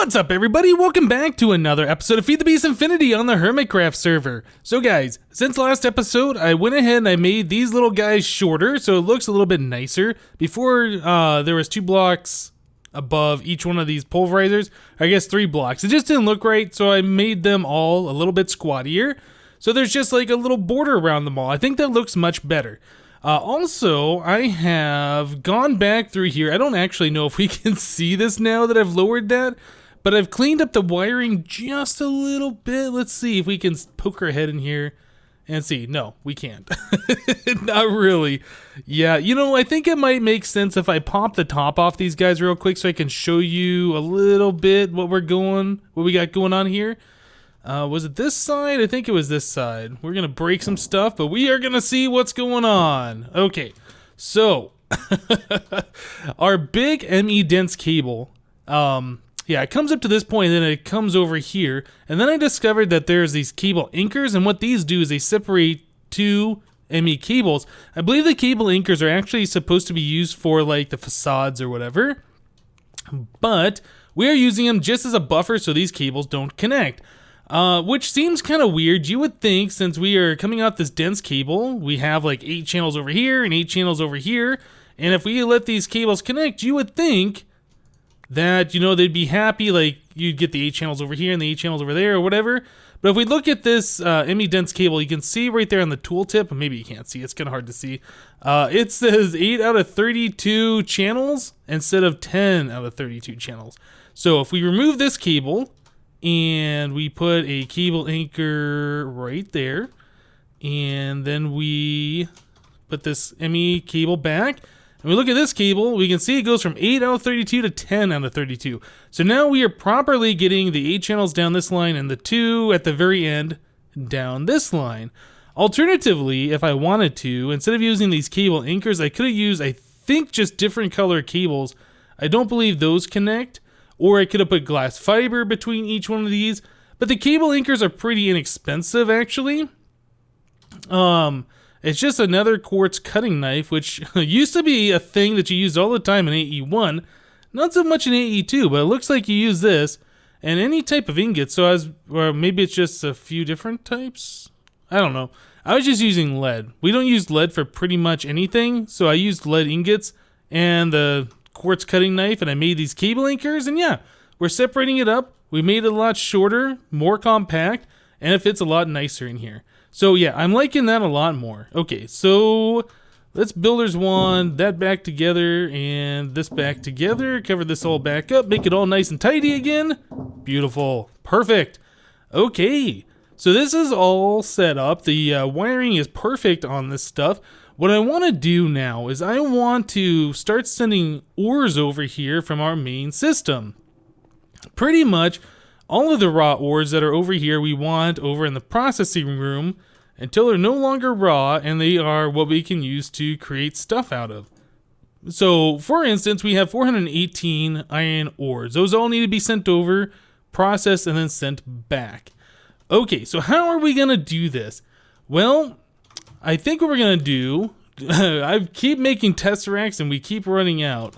What's up, everybody? Welcome back to another episode of FTB Infinity on the HermitCraft server. So guys, since last episode, I went ahead and I made these little guys shorter so it looks a little bit nicer. Before, there was 2 blocks above each one of these pulverizers. I guess 3 blocks. It just didn't look right, so I made them all a little bit squattier. So there's just like a little border around them all. I think that looks much better. Also, I have gone back through here. I don't actually know if we can see this now that I've lowered that, but I've cleaned up the wiring just a little bit. Let's see if we can poke our head in here and see. No, we can't. Not really. Yeah, you know, I think it might make sense if I pop the top off these guys real quick so I can show you a little bit what we got going on here. Was it this side? I think it was this side. We're going to break some stuff, but we are going to see what's going on. Okay, so our big ME dense cable, yeah, it comes up to this point, and then it comes over here. And then I discovered that there's these cable anchors, and what these do is they separate 2 ME cables. I believe the cable anchors are actually supposed to be used for like the facades or whatever, but we are using them just as a buffer so these cables don't connect. Which seems kind of weird. You would think, since we are coming out this dense cable, we have like 8 channels over here and 8 channels over here, and if we let these cables connect, you would think that, you know, they'd be happy, like you'd get the 8 channels over here and the 8 channels over there or whatever. But if we look at this ME dense cable, you can see right there on the tooltip, maybe you can't see, it's kind of hard to see, it says 8 out of 32 channels instead of 10 out of 32 channels. So if we remove this cable, and we put a cable anchor right there, and then we put this ME cable back, and we look at this cable, we can see it goes from 8 out of 32 to 10 out of 32. So now we are properly getting the 8 channels down this line and the 2 at the very end down this line. Alternatively, if I wanted to, instead of using these cable anchors, I could have used, I think, just different color cables. I don't believe those connect. Or I could have put glass fiber between each one of these. But the cable anchors are pretty inexpensive, actually. It's just another quartz cutting knife, which used to be a thing that you used all the time in AE1. Not so much in AE2, but it looks like you use this. And any type of ingot, or maybe it's just a few different types? I don't know. I was just using lead. We don't use lead for pretty much anything, so I used lead ingots and the quartz cutting knife, and I made these cable anchors, and yeah, we're separating it up. We made it a lot shorter, more compact, and it fits a lot nicer in here. So yeah, I'm liking that a lot more. Okay, so let's builders one, that back together, and this back together, cover this all back up, make it all nice and tidy again. Beautiful, perfect. Okay, so this is all set up. The wiring is perfect on this stuff. What I want to do now is I want to start sending ores over here from our main system. Pretty much all of the raw ores that are over here we want over in the processing room until they're no longer raw and they are what we can use to create stuff out of. So for instance, we have 418 iron ores. Those all need to be sent over, processed, and then sent back. Okay, so how are we going to do this? Well, I think what we're going to do, I keep making tesseracts and we keep running out.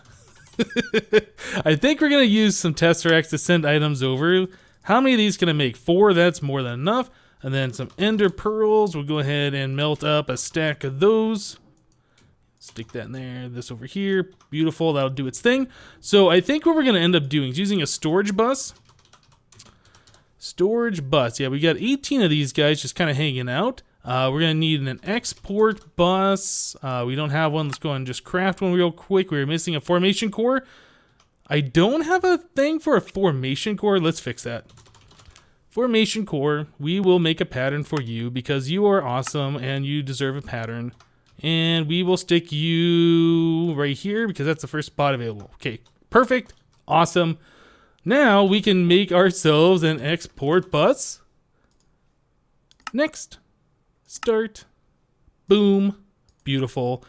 I think we're going to use some tesseracts to send items over. How many of these can I make? 4, that's more than enough. And then some ender pearls. We'll go ahead and melt up a stack of those. Stick that in there, this over here. Beautiful, that'll do its thing. So I think what we're going to end up doing is using a storage bus. Storage bus, yeah, we got 18 of these guys just kind of hanging out. We're going to need an export bus. We don't have one. Let's go and just craft one real quick. We're missing a formation core. I don't have a thing for a formation core. Let's fix that. Formation core. We will make a pattern for you because you are awesome and you deserve a pattern. And we will stick you right here because that's the first spot available. Okay, perfect. Awesome. Now we can make ourselves an export bus. Next. Start. Boom. Beautiful.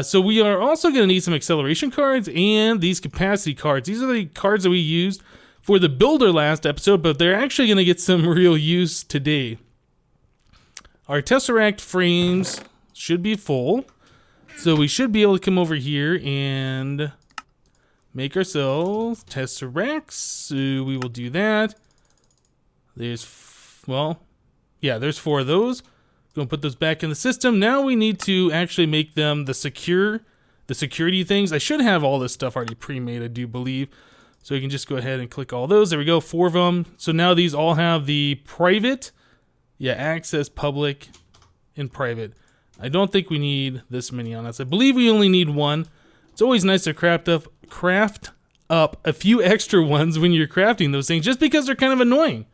So we are also going to need some acceleration cards and these capacity cards. These are the cards that we used for the builder last episode, but they're actually going to get some real use today. Our tesseract frames should be full. So we should be able to come over here and make ourselves tesseracts. So we will do that. There's, well, yeah, there's 4 of those. Gonna put those back in the system. Now we need to actually make them the security things. I should have all this stuff already pre-made, I do believe. So you can just go ahead and click all those. There we go, 4 of them. So now these all have the private, access, public, and private. I don't think we need this many on us. I believe we only need 1. It's always nice to craft up a few extra ones when you're crafting those things, just because they're kind of annoying.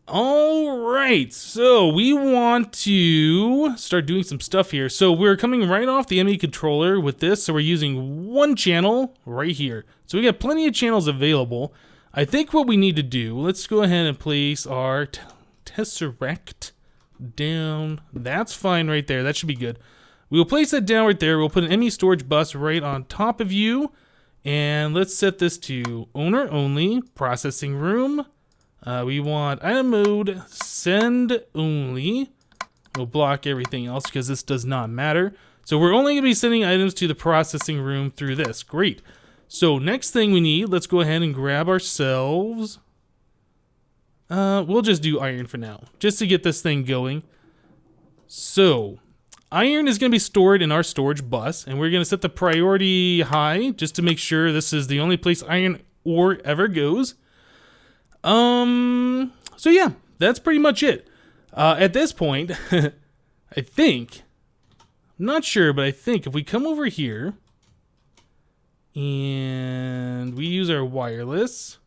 All right, so we want to start doing some stuff here. So we're coming right off the ME controller with this, so we're using 1 channel right here. So we got plenty of channels available. I think what we need to do, let's go ahead and place our tesseract down. That's fine right there, that should be good. We will place that down right there. We'll put an ME storage bus right on top of you. And let's set this to owner only, processing room. We want item mode, send only. We'll block everything else because this does not matter. So we're only going to be sending items to the processing room through this. Great. So next thing we need, let's go ahead and grab ourselves. We'll just do iron for now, just to get this thing going. So iron is going to be stored in our storage bus, and we're going to set the priority high just to make sure this is the only place iron ore ever goes. So yeah, that's pretty much it. At this point, I think, I'm not sure, but I think if we come over here and we use our wireless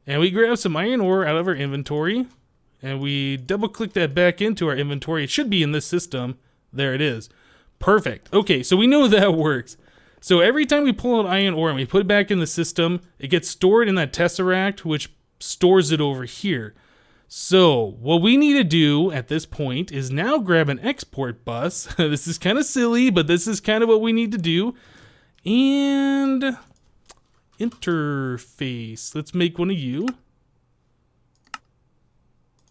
and we grab some iron ore out of our inventory and we double click that back into our inventory, it should be in this system. There it is. Perfect. Okay, so we know that works. So every time we pull out iron ore and we put it back in the system, it gets stored in that tesseract, which stores it over here. So what we need to do at this point is now grab an export bus. This is kind of silly, but this is kind of what we need to do. And interface. Let's make one of you.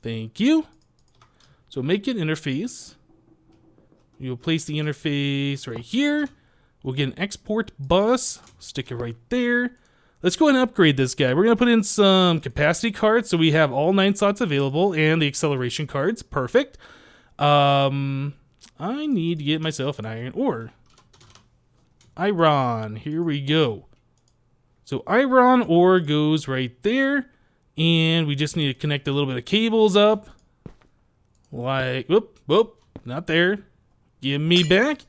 Thank you. So make it interface. You'll place the interface right here. We'll get an export bus, stick it right there. Let's go ahead and upgrade this guy. We're going to put in some capacity cards so we have all 9 slots available and the acceleration cards. Perfect. I need to get myself an iron ore. Iron. Here we go. So iron ore goes right there. And we just need to connect a little bit of cables up. Like, whoop, not there. Give me back.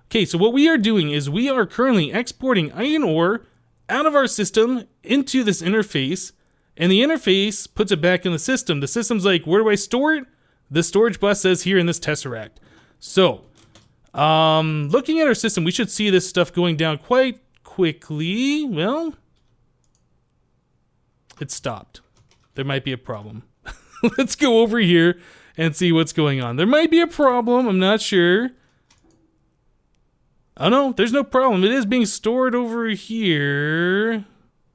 Okay, so what we are doing is we are currently exporting iron ore out of our system into this interface, and the interface puts it back in the system. The system's like, where do I store it? The storage bus says here in this tesseract. So, looking at our system, we should see this stuff going down quite quickly. Well, it stopped. There might be a problem. Let's go over here and see what's going on. There might be a problem, I'm not sure. Oh no, there's no problem. It is being stored over here.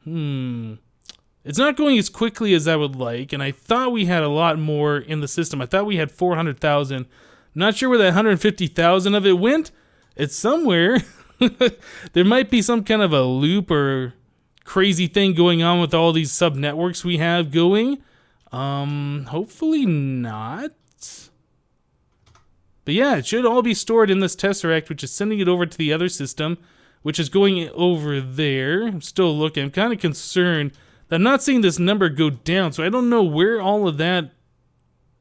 It's not going as quickly as I would like, and I thought we had a lot more in the system. I thought we had 400,000. Not sure where that 150,000 of it went. It's somewhere. There might be some kind of a loop or crazy thing going on with all these sub networks we have going. Hopefully not. But yeah, it should all be stored in this tesseract, which is sending it over to the other system, which is going over there. I'm still looking. I'm kind of concerned that I'm not seeing this number go down, so I don't know where all of that,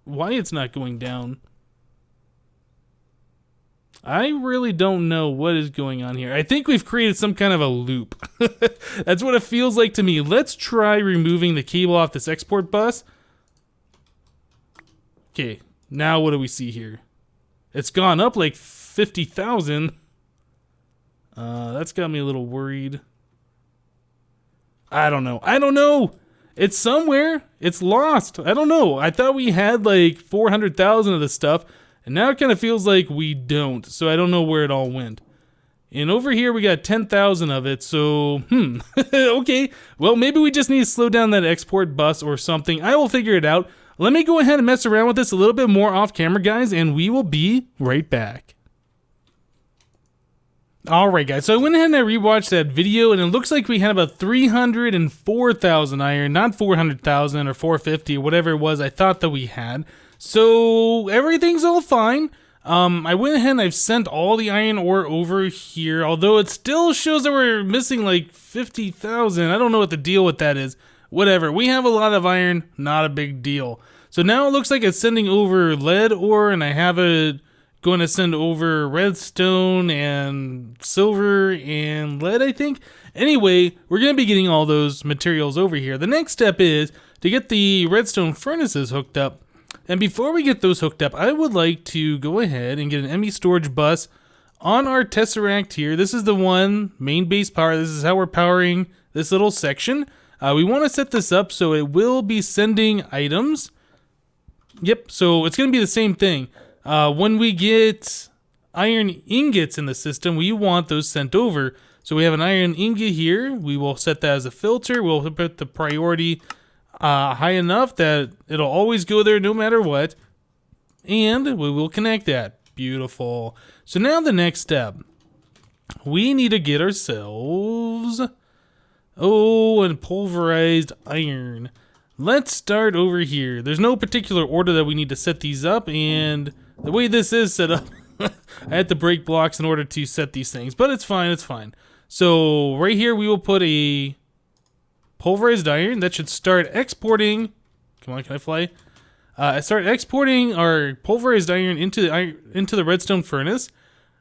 why it's not going down. I really don't know what is going on here. I think we've created some kind of a loop. That's what it feels like to me. Let's try removing the cable off this export bus. Okay, now what do we see here? It's gone up like 50,000. That's got me a little worried. I don't know. It's somewhere. It's lost. I don't know. I thought we had like 400,000 of this stuff, and now it kind of feels like we don't. So I don't know where it all went. And over here we got 10,000 of it. So, okay. Well, maybe we just need to slow down that export bus or something. I will figure it out. Let me go ahead and mess around with this a little bit more off camera, guys, and we will be right back. Alright guys, so I went ahead and I rewatched that video, and it looks like we had about 304,000 iron, not 400,000 or 450 or whatever it was I thought that we had. So everything's all fine. I went ahead and I've sent all the iron ore over here, although it still shows that we're missing like 50,000. I don't know what the deal with that is. Whatever, we have a lot of iron, not a big deal. So now it looks like it's sending over lead ore, and I have it going to send over redstone and silver and lead, I think. Anyway, we're going to be getting all those materials over here. The next step is to get the redstone furnaces hooked up. And before we get those hooked up, I would like to go ahead and get an ME storage bus on our Tesseract here. This is the one, main base power. This is how we're powering this little section. We want to set this up so it will be sending items. Yep, so it's going to be the same thing. When we get iron ingots in the system, we want those sent over. So we have an iron ingot here. We will set that as a filter. We'll put the priority high enough that it'll always go there no matter what. And we will connect that. Beautiful. So now the next step. We need to get ourselves... and pulverized iron. Let's start over here. There's no particular order that we need to set these up, and the way this is set up, I had to break blocks in order to set these things, but it's fine, it's fine. So right here we will put a pulverized iron that should start exporting. Come on, can I fly? Start exporting our pulverized iron into the redstone furnace.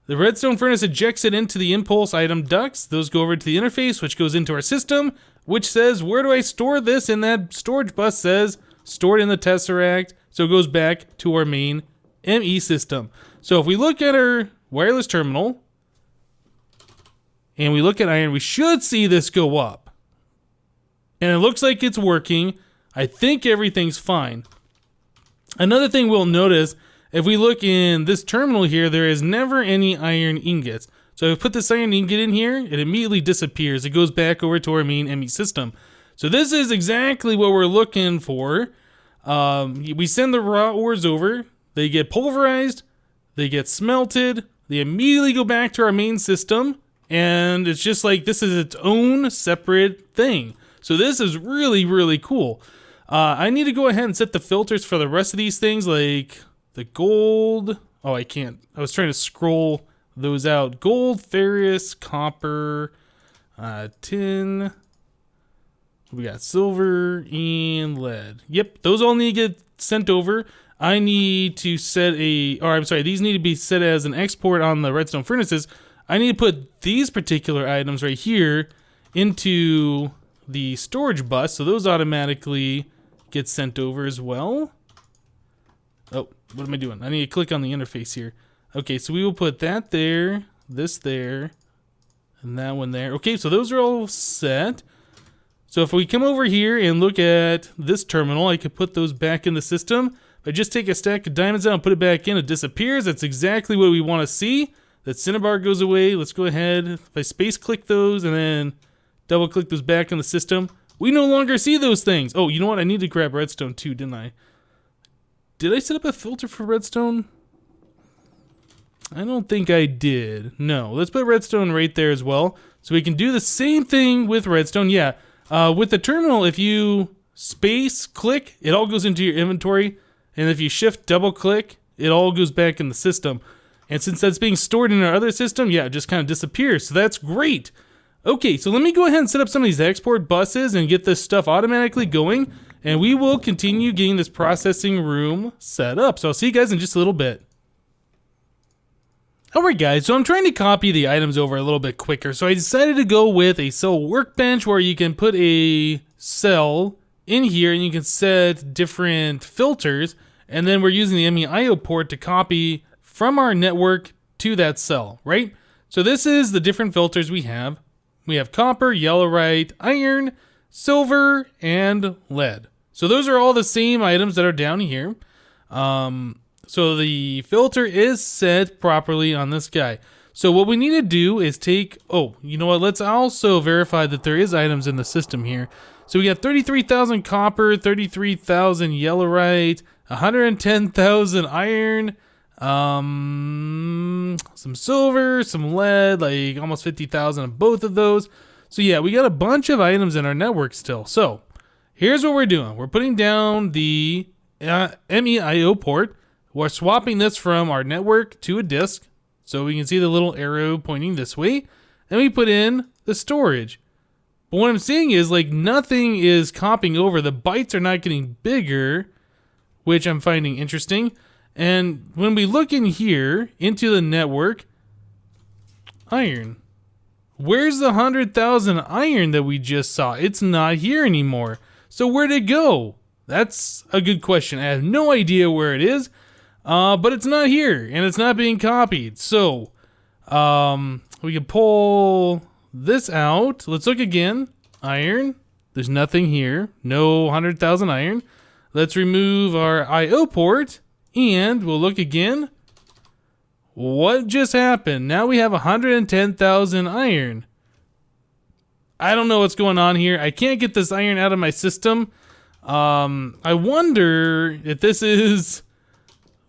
The redstone furnace ejects it into the impulse item ducts. Those go over to the interface, which goes into our system, which says, where do I store this? And that storage bus says, stored in the Tesseract. So it goes back to our main ME system. So if we look at our wireless terminal, and we look at iron, we should see this go up. And it looks like it's working. I think everything's fine. Another thing we'll notice, if we look in this terminal here, there is never any iron ingots. So if we put this iron ingot in here, it immediately disappears. It goes back over to our main ME system. So this is exactly what we're looking for. We send the raw ores over. They get pulverized. They get smelted. They immediately go back to our main system. And it's just like this is its own separate thing. So this is really, really cool. I need to go ahead and set the filters for the rest of these things, like... the gold, oh I can't, I was trying to scroll those out. Gold, ferrous, copper, tin, we got silver and lead. Yep, those all need to get sent over. I need to set these need to be set as an export on the redstone furnaces. I need to put these particular items right here into the storage bus, so those automatically get sent over as well. Oh, what am I doing? I need to click on the interface here. Okay, so we will put that there, this there, and that one there. Okay, so those are all set. So if we come over here and look at this terminal, I could put those back in the system. If I just take a stack of diamonds out and put it back in, it disappears. That's exactly what we want to see. That cinnabar goes away. Let's go ahead. If I space click those and then double click those back in the system, we no longer see those things. Oh, you know what? I need to grab redstone too, didn't I? Did I set up a filter for redstone? I don't think I did. No, let's put redstone right there as well. So we can do the same thing with redstone. Yeah, with the terminal, if you space click, it all goes into your inventory. And if you shift double click, it all goes back in the system. And since that's being stored in our other system, yeah, it just kind of disappears. So that's great. Okay, so let me go ahead and set up some of these export buses and get this stuff automatically going. And we will continue getting this processing room set up. So I'll see you guys in just a little bit. Alright guys, so I'm trying to copy the items over a little bit quicker. So I decided to go with a cell workbench where you can put a cell in here and you can set different filters. And then we're using the MEIO port to copy from our network to that cell, right? So this is the different filters we have. We have copper, yellowite, iron, silver, and lead. So those are all the same items that are down here. So the filter is set properly on this guy. So what we need to do is take, oh, you know what? Let's also verify that there is items in the system here. So we got 33,000 copper, 33,000 yellowite, 110,000 iron, Some silver, some lead, like almost 50,000 of both of those. So yeah, we got a bunch of items in our network still. So here's what we're doing. We're putting down the MEIO port. We're swapping this from our network to a disk. So we can see the little arrow pointing this way. And we put in the storage. But what I'm seeing is like nothing is copying over. The bytes are not getting bigger, which I'm finding interesting. And when we look in here into the network, iron. Where's the 100,000 iron that we just saw? It's not here anymore. So where'd it go? That's a good question. I have no idea where it is, but it's not here and it's not being copied. So we can pull this out. Let's look again. Iron. There's nothing here. No 100,000 iron. Let's remove our IO port. And we'll look again. What just happened? Now we have 110,000 iron. I don't know what's going on here. I can't get this iron out of my system. I wonder if this is,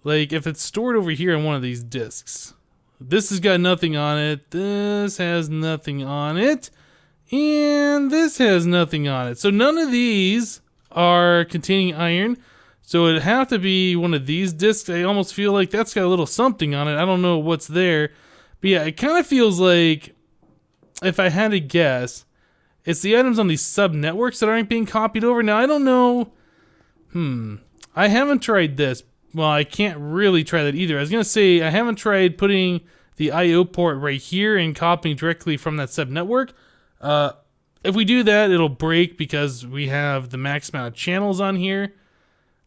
like, if it's stored over here on one of these disks. This has got nothing on it. This has nothing on it. And this has nothing on it. So none of these are containing iron. So it'd have to be one of these discs. I almost feel like that's got a little something on it. I don't know what's there. But yeah, it kind of feels like, if I had to guess, it's the items on these sub-networks that aren't being copied over. Now, I don't know. I haven't tried this. Well, I can't really try that either. I was going to say, I haven't tried putting the IO port right here and copying directly from that sub-network. If we do that, it'll break because we have the max amount of channels on here.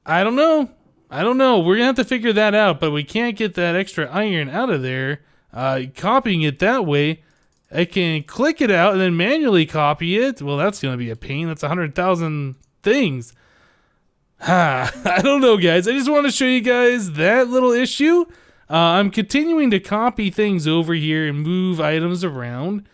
I don't know. We're going to have to figure that out, but we can't get that extra iron out of there. Copying it that way, I can click it out and then manually copy it. Well, that's going to be a pain. That's 100,000 things. I don't know, guys. I just want to show you guys that little issue. I'm continuing to copy things over here and move items around.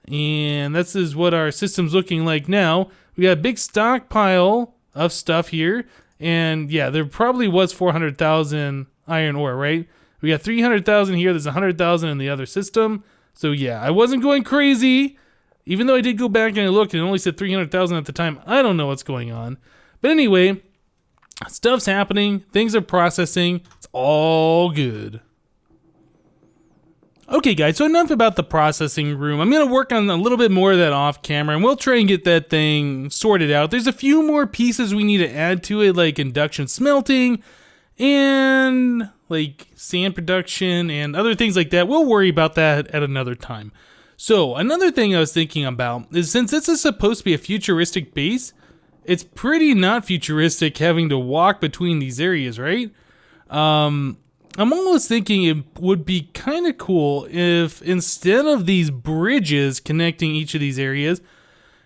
And this is what our system's looking like now. We got a big stockpile of stuff here. And yeah, there probably was 400,000 iron ore, right? We got 300,000 here. There's 100,000 in the other system. So yeah, I wasn't going crazy. Even though I did go back and I looked and it only said 300,000 at the time. I don't know what's going on. But anyway, stuff's happening. Things are processing. It's all good. Okay, guys, so enough about the processing room. I'm going to work on a little bit more of that off camera, and we'll try and get that thing sorted out. There's a few more pieces we need to add to it, like induction smelting and like sand production and other things like that. We'll worry about that at another time. So another thing I was thinking about is, since this is supposed to be a futuristic base, it's pretty not futuristic having to walk between these areas, right? I'm almost thinking it would be kind of cool if, instead of these bridges connecting each of these areas,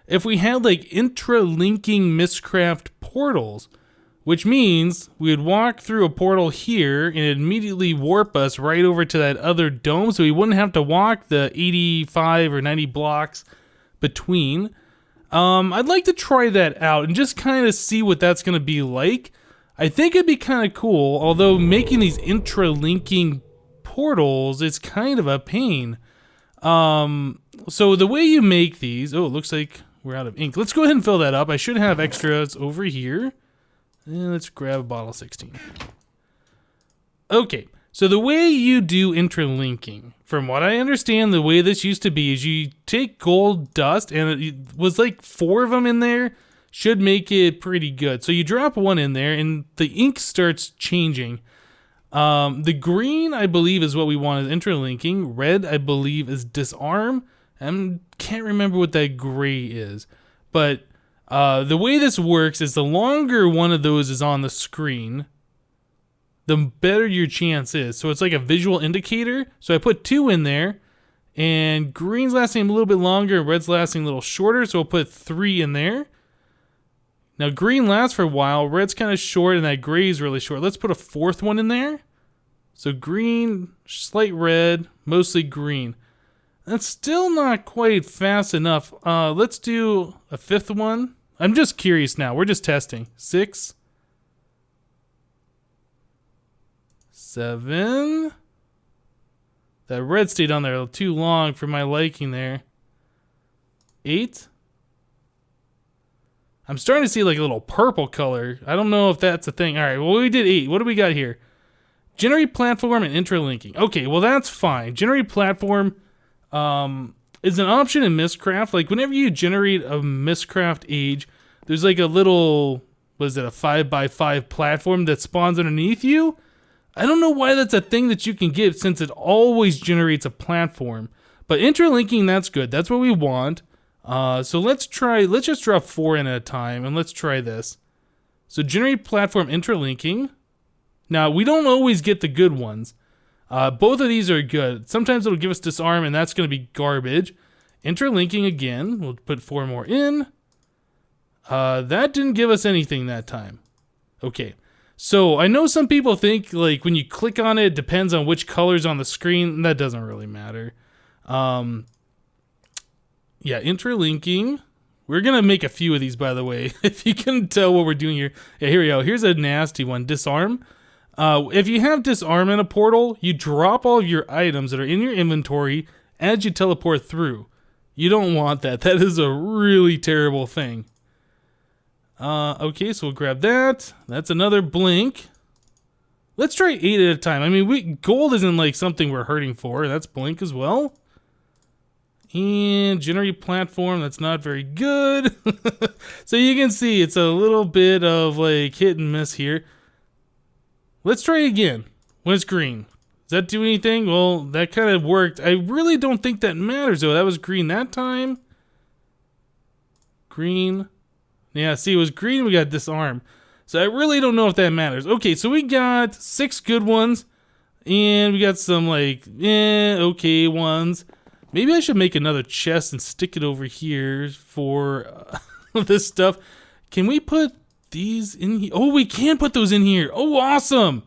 if we had like intra-linking MISCraft portals, which means we would walk through a portal here and it'd immediately warp us right over to that other dome, so we wouldn't have to walk the 85 or 90 blocks between. I'd like to try that out and just kind of see what that's going to be like. I think it'd be kind of cool, although making these intra-linking portals is kind of a pain. So the way you make these... Oh, it looks like we're out of ink. Let's go ahead and fill that up. I should have extras over here. And let's grab a bottle 16. Okay, so the way you do intra-linking, from what I understand, the way this used to be is you take gold dust, and it was like 4 of them in there. Should make it pretty good. So you drop one in there and the ink starts changing. The green, I believe, is what we want as interlinking. Red, I believe, is disarm. I can't remember what that gray is. But the way this works is the longer one of those is on the screen, the better your chance is. So it's like a visual indicator. So I put 2 in there. And green's lasting a little bit longer. Red's lasting a little shorter. So we'll put 3 in there. Now, green lasts for a while, red's kind of short, and that gray is really short. Let's put a 4th one in there. So green, slight red, mostly green. That's still not quite fast enough. Let's do a 5th one. I'm just curious now. We're just testing. 6, 7. That red stayed on there too long for my liking there. 8. I'm starting to see like a little purple color. I don't know if that's a thing. All right, well, we did 8. What do we got here? Generate platform and interlinking. Okay, well, that's fine. Generate platform is an option in MISCraft. Like, whenever you generate a MISCraft age, there's like a little, what is it, a 5x5 platform that spawns underneath you. I don't know why that's a thing that you can get since it always generates a platform. But interlinking, that's good. That's what we want. So let's just drop 4 in at a time, and let's try this. So generate platform interlinking. Now, we don't always get the good ones. Both of these are good. Sometimes it'll give us disarm, and that's going to be garbage. Interlinking again. We'll put 4 more in. That didn't give us anything that time. Okay. So I know some people think like when you click on it, it depends on which color's on the screen. That doesn't really matter. Yeah, interlinking. We're going to make a few of these, by the way, if you can tell what we're doing here. Yeah, here we go. Here's a nasty one. Disarm. If you have disarm in a portal, you drop all of your items that are in your inventory as you teleport through. You don't want that. That is a really terrible thing. Okay, so we'll grab that. That's another blink. Let's try 8 at a time. I mean, gold isn't like something we're hurting for. That's blink as well. And generate platform, that's not very good. So you can see it's a little bit of like hit and miss here. Let's try again when it's green. Does that do anything? Well, that kind of worked. I really don't think that matters though. That was green that time. Green. Yeah, see, it was green, we got disarm. So I really don't know if that matters. Okay, so we got 6 good ones. And we got some like, okay ones. Maybe I should make another chest and stick it over here for this stuff. Can we put these in here? Oh, we can put those in here. Oh, awesome.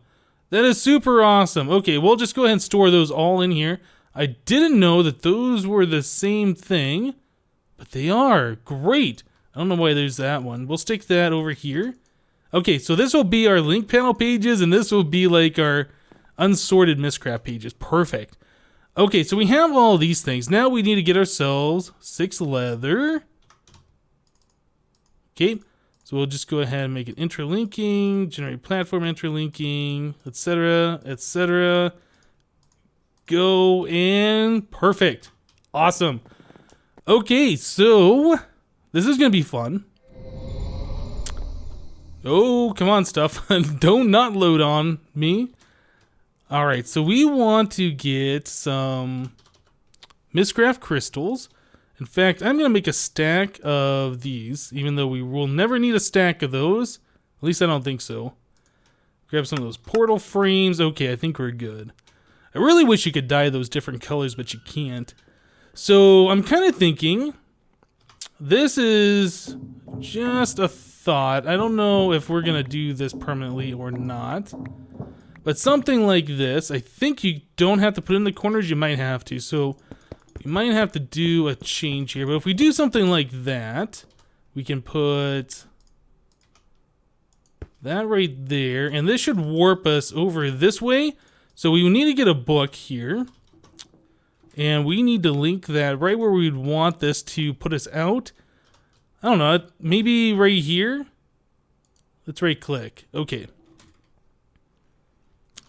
That is super awesome. Okay, we'll just go ahead and store those all in here. I didn't know that those were the same thing, but they are. Great. I don't know why there's that one. We'll stick that over here. Okay, so this will be our link panel pages, and this will be like our unsorted MISCraft pages. Perfect. Okay, so we have all these things. Now we need to get ourselves 6 leather. Okay, so we'll just go ahead and make it interlinking, generate platform interlinking, etc., etc. Go and perfect. Awesome. Okay, so this is going to be fun. Oh, come on, stuff. Don't not load on me. All right, so we want to get some MISCraft crystals. In fact, I'm going to make a stack of these, even though we will never need a stack of those. At least I don't think so. Grab some of those portal frames. Okay, I think we're good. I really wish you could dye those different colors, but you can't. So I'm kind of thinking this is just a thought. I don't know if we're going to do this permanently or not. But something like this, I think you don't have to put in the corners, you might have to. So you might have to do a change here. But if we do something like that, we can put that right there. And this should warp us over this way. So we need to get a book here. And we need to link that right where we'd want this to put us out. I don't know, maybe right here? Let's right click. Okay.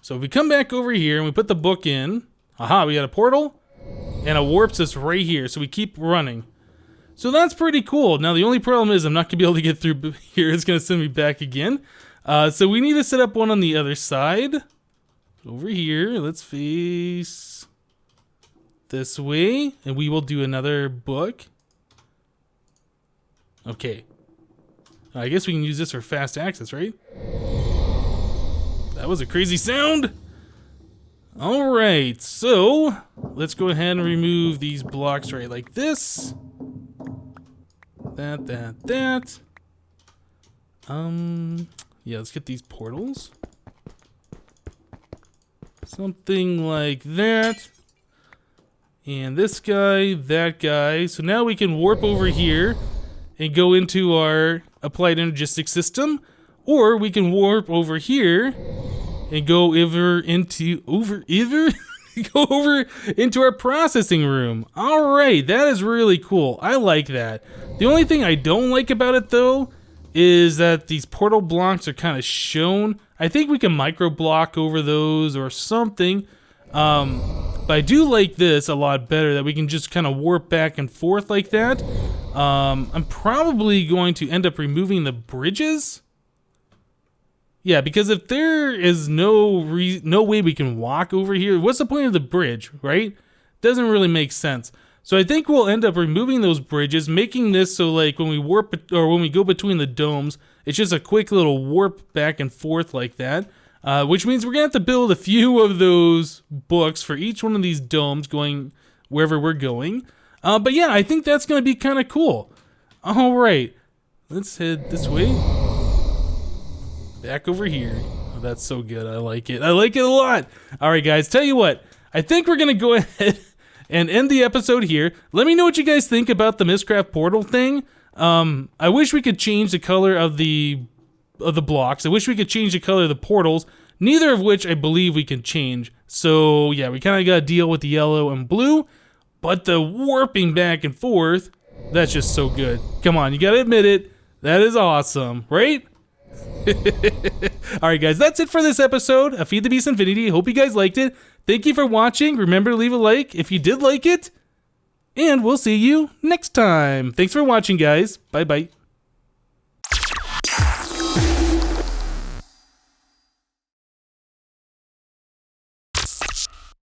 So if we come back over here and we put the book in, aha, we got a portal, and it warps us right here, so we keep running. So that's pretty cool. Now the only problem is I'm not going to be able to get through here. It's going to send me back again. So we need to set up one on the other side. Over here, let's face this way, and we will do another book. Okay. I guess we can use this for fast access, right? That was a crazy sound. All right, so let's go ahead and remove these blocks right like this. That. Yeah, let's get these portals. Something like that. And this guy, that guy. So now we can warp over here and go into our applied energistic system. Or we can warp over here and go over into go over into our processing room. All right, that is really cool. I like that. The only thing I don't like about it though is that these portal blocks are kind of shown. I think we can micro block over those or something. But I do like this a lot better, that we can just kind of warp back and forth like that. I'm probably going to end up removing the bridges. Yeah, because if there is no way we can walk over here, what's the point of the bridge, right? Doesn't really make sense. So I think we'll end up removing those bridges, making this so like when we warp or when we go between the domes, it's just a quick little warp back and forth like that. Which means we're gonna have to build a few of those books for each one of these domes going wherever we're going. But yeah, I think that's gonna be kind of cool. All right, let's head this way. Back over here. Oh, that's so good. I like it. I like it a lot. All right, guys. Tell you what. I think we're gonna go ahead and end the episode here. Let me know what you guys think about the Mistcraft portal thing. I wish we could change the color of the blocks. I wish we could change the color of the portals. Neither of which I believe we can change. So yeah, we kind of got to deal with the yellow and blue. But the warping back and forth, that's just so good. Come on, you got to admit it. That is awesome, right? Alright guys, that's it for this episode of Feed the Beast Infinity. Hope you guys liked it. Thank you for watching. Remember to leave a like if you did like it. And we'll see you next time. Thanks for watching, guys. Bye-bye.